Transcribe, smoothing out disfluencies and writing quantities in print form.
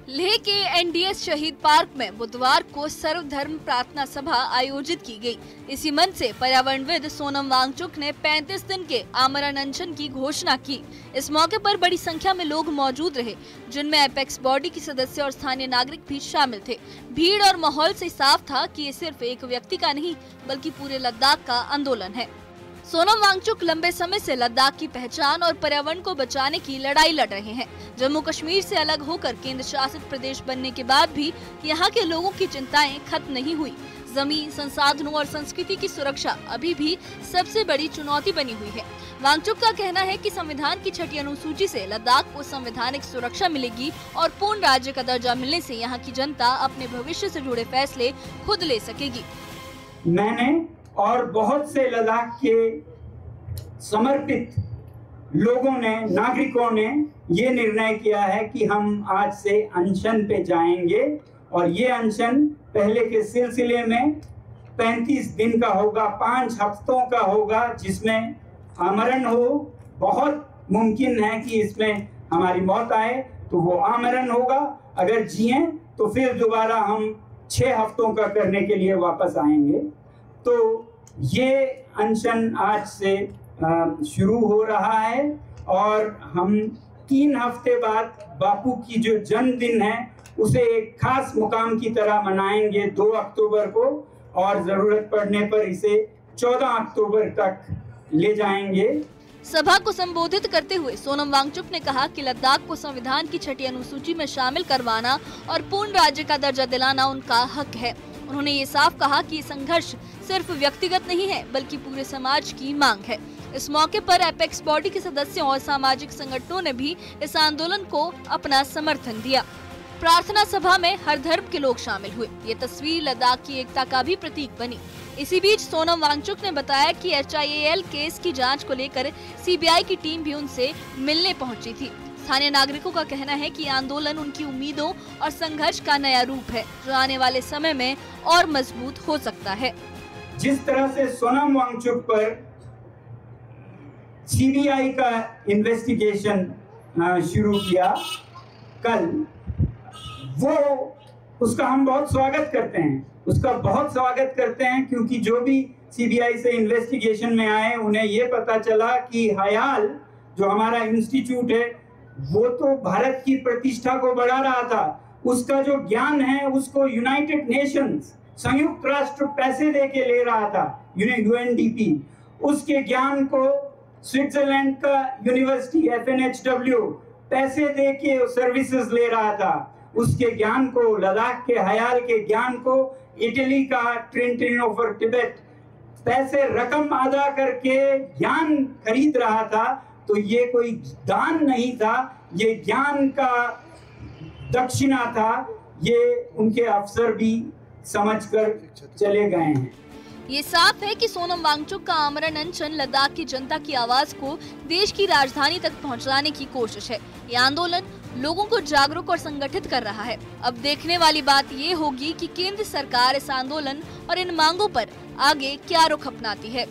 लेह के एनडीएस शहीद पार्क में बुधवार को सर्वधर्म प्रार्थना सभा आयोजित की गई। इसी मंच से पर्यावरणविद सोनम वांगचुक ने 35 दिन के आमरण अनशन की घोषणा की। इस मौके पर बड़ी संख्या में लोग मौजूद रहे, जिनमें एपेक्स बॉडी के सदस्य और स्थानीय नागरिक भी शामिल थे। भीड़ और माहौल से साफ था कि ये सिर्फ एक व्यक्ति का नहीं बल्कि पूरे लद्दाख का आंदोलन है। सोनम वांगचुक लंबे समय से लद्दाख की पहचान और पर्यावरण को बचाने की लड़ाई लड़ रहे हैं। जम्मू कश्मीर से अलग होकर केंद्र शासित प्रदेश बनने के बाद भी यहाँ के लोगों की चिंताएं खत्म नहीं हुई। जमीन, संसाधनों और संस्कृति की सुरक्षा अभी भी सबसे बड़ी चुनौती बनी हुई है। वांगचुक का कहना है कि संविधान की 6ठी अनुसूची से लद्दाख को संवैधानिक सुरक्षा मिलेगी और पूर्ण राज्य का दर्जा मिलने से यहाँ की जनता अपने भविष्य से जुड़े फैसले खुद ले सकेगी। मैंने और बहुत से लद्दाख के समर्पित लोगों ने, नागरिकों ने ये निर्णय किया है कि हम आज से अनशन पे जाएंगे और ये अनशन पहले के सिलसिले में 35 दिन का होगा, 5 हफ्तों का होगा, जिसमें आमरण हो। बहुत मुमकिन है कि इसमें हमारी मौत आए तो वो आमरण होगा, अगर जिए तो फिर दोबारा हम 6 हफ्तों का करने के लिए वापस आएंगे। तो ये अनशन आज से शुरू हो रहा है और हम 3 हफ्ते बाद बापू की जो जन्मदिन है उसे एक खास मुकाम की तरह मनाएंगे 2 अक्टूबर को, और जरूरत पड़ने पर इसे 14 अक्टूबर तक ले जाएंगे। सभा को संबोधित करते हुए सोनम वांगचुक ने कहा कि लद्दाख को संविधान की 6ठी अनुसूची में शामिल करवाना और पूर्ण राज्य का दर्जा दिलाना उनका हक है। उन्होंने ये साफ कहा कि ये संघर्ष सिर्फ व्यक्तिगत नहीं है बल्कि पूरे समाज की मांग है। इस मौके पर एपेक्स बॉडी के सदस्यों और सामाजिक संगठनों ने भी इस आंदोलन को अपना समर्थन दिया। प्रार्थना सभा में हर धर्म के लोग शामिल हुए। ये तस्वीर लद्दाख की एकता का भी प्रतीक बनी। इसी बीच सोनम वांगचुक ने बताया कि HIAL केस की जांच को लेकर CBI की टीम भी उनसे मिलने पहुंची थी। स्थानीय नागरिकों का कहना है कि आंदोलन उनकी उम्मीदों और संघर्ष का नया रूप है, जो आने वाले समय में और मजबूत हो सकता है। जिस तरह से सोनम वांगचुक पर CBI का इन्वेस्टिगेशन शुरू किया कल, वो उसका हम बहुत स्वागत करते हैं, उसका बहुत स्वागत करते हैं, क्योंकि जो भी CBI से इन्वेस्टिगेशन में आए उन्हें ये पता चला कि हयाल जो हमारा इंस्टीट्यूट है वो तो भारत की प्रतिष्ठा को बढ़ा रहा था। उसका जो ज्ञान है उसको यूनाइटेड नेशंस, संयुक्त राष्ट्र पैसे दे के ले रहा था, UNDP। उसके ज्ञान को स्विट्जरलैंड का यूनिवर्सिटी FNHW पैसे दे के सर्विसेज ले रहा था। उसके ज्ञान को, लद्दाख के हयाल के ज्ञान को इटली का ट्रेंटिनो फॉर तिब्बत पैसे रकम अदा करके ज्ञान खरीद रहा था। तो ये कोई दान नहीं था, ये ज्ञान का दक्षिणा था। ये उनके अफसर भी समझकर चले गए हैं। ये साफ है कि सोनम वांगचुक का आमरण अनशन लद्दाख की जनता की आवाज को देश की राजधानी तक पहुंचाने की कोशिश है। ये आंदोलन लोगों को जागरूक और संगठित कर रहा है। अब देखने वाली बात ये होगी कि केंद्र सरकार इस आंदोलन और इन मांगों पर आगे क्या रुख अपनाती है।